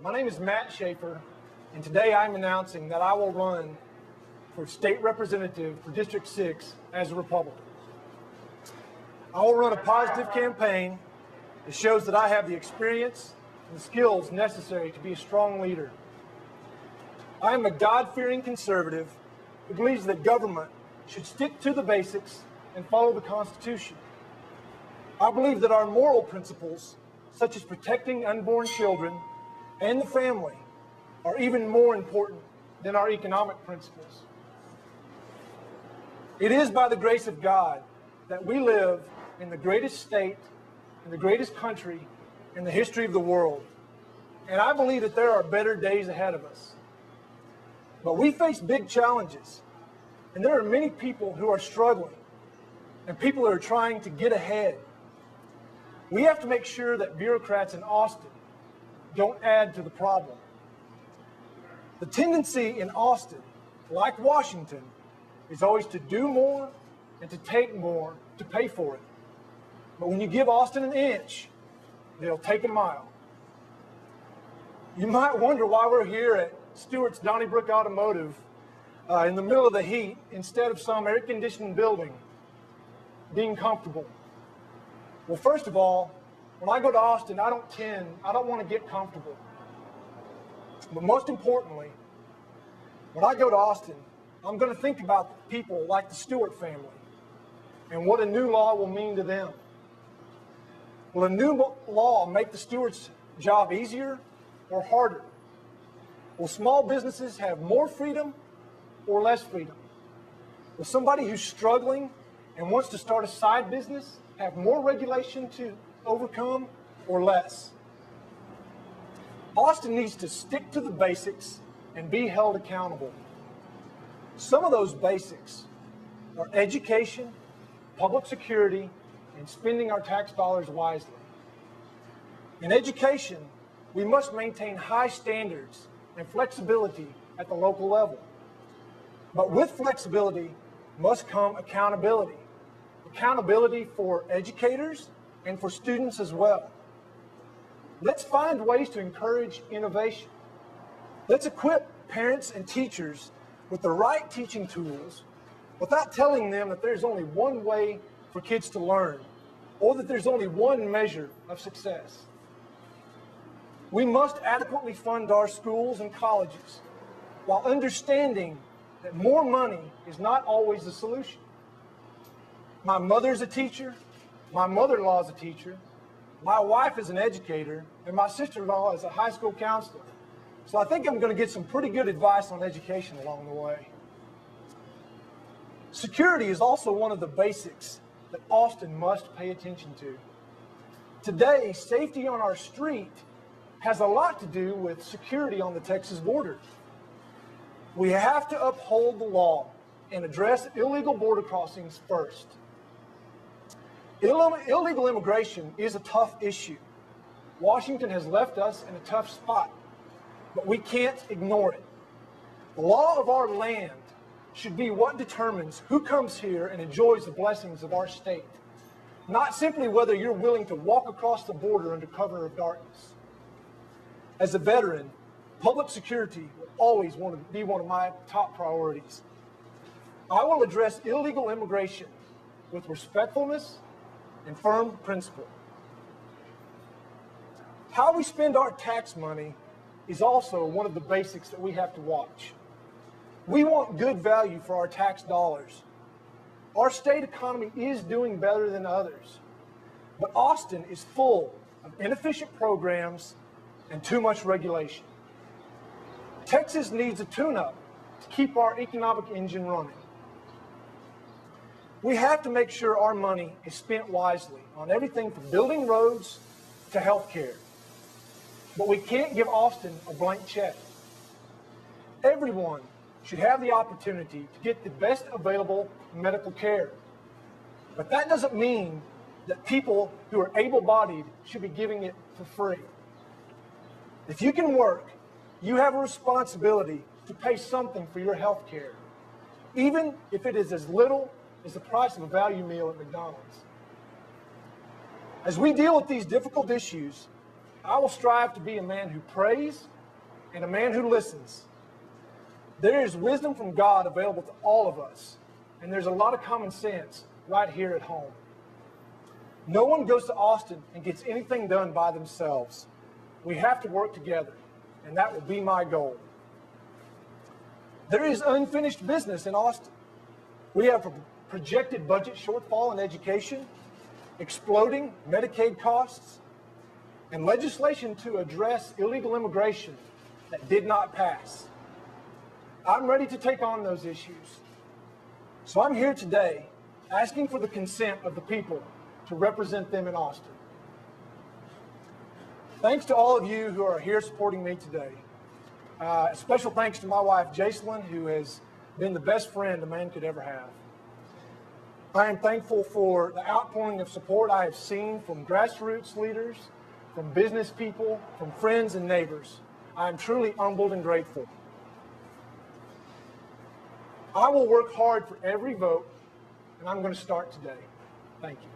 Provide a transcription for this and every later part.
My name is Matt Schaefer, and today I'm announcing that I will run for state representative for District 6 as a Republican. I will run a positive campaign that shows that I have the experience and the skills necessary to be a strong leader. I am a God-fearing conservative who believes that government should stick to the basics and follow the Constitution. I believe that our moral principles, such as protecting unborn children and the family, are even more important than our economic principles. It is by the grace of God that we live in the greatest state, in the greatest country in the history of the world. And I believe that there are better days ahead of us. But we face big challenges, and there are many people who are struggling, and people who are trying to get ahead. We have to make sure that bureaucrats in Austin don't add to the problem. The tendency in Austin, like Washington, is always to do more and to take more to pay for it. But when you give Austin an inch, they'll take a mile. You might wonder why we're here at Stewart's Donnybrook Automotive in the middle of the heat instead of some air-conditioned building being comfortable. Well, first of all, when I go to Austin, I don't want to get comfortable. But most importantly, when I go to Austin, I'm going to think about people like the Stewart family and what a new law will mean to them. Will a new law make the Stewart's job easier or harder? Will small businesses have more freedom or less freedom? Will somebody who's struggling and wants to start a side business have more regulation to overcome or less? Austin needs to stick to the basics and be held accountable. Some of those basics are education, public security, and spending our tax dollars wisely. In education, we must maintain high standards and flexibility at the local level. But with flexibility must come accountability. Accountability for educators and for students as well. Let's find ways to encourage innovation. Let's equip parents and teachers with the right teaching tools without telling them that there's only one way for kids to learn or that there's only one measure of success. We must adequately fund our schools and colleges while understanding that more money is not always the solution. My mother's a teacher, my mother-in-law is a teacher, my wife is an educator, and my sister-in-law is a high school counselor. So I think I'm going to get some pretty good advice on education along the way. Security is also one of the basics that Austin must pay attention to. Today, safety on our street has a lot to do with security on the Texas border. We have to uphold the law and address illegal border crossings first. Illegal immigration is a tough issue. Washington has left us in a tough spot, but we can't ignore it. The law of our land should be what determines who comes here and enjoys the blessings of our state, not simply whether you're willing to walk across the border under cover of darkness. As a veteran, public security will always be one of my top priorities. I will address illegal immigration with respectfulness and firm principle. How we spend our tax money is also one of the basics that we have to watch. We want good value for our tax dollars. Our state economy is doing better than others, but Austin is full of inefficient programs and too much regulation. Texas needs a tune-up to keep our economic engine running. We have to make sure our money is spent wisely on everything from building roads to health care. But we can't give Austin a blank check. Everyone should have the opportunity to get the best available medical care. But that doesn't mean that people who are able-bodied should be giving it for free. If you can work, you have a responsibility to pay something for your health care, even if it is as little as the price of a value meal at McDonald's. As we deal with these difficult issues, I will strive to be a man who prays and a man who listens. There is wisdom from God available to all of us, and there's a lot of common sense right here at home. No one goes to Austin and gets anything done by themselves. We have to work together, and that will be my goal. There is unfinished business in Austin. We have a projected budget shortfall in education, exploding Medicaid costs, and legislation to address illegal immigration that did not pass. I'm ready to take on those issues. So I'm here today asking for the consent of the people to represent them in Austin. Thanks to all of you who are here supporting me today. Special thanks to my wife, Jacelyn, who has been the best friend a man could ever have. I am thankful for the outpouring of support I have seen from grassroots leaders, from business people, from friends and neighbors. I am truly humbled and grateful. I will work hard for every vote, and I'm going to start today. Thank you.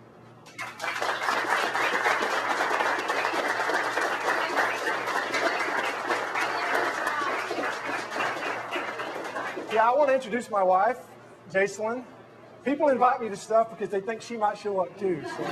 Yeah, I want to introduce my wife, Jacelyn. People invite me to stuff because they think she might show up too. So.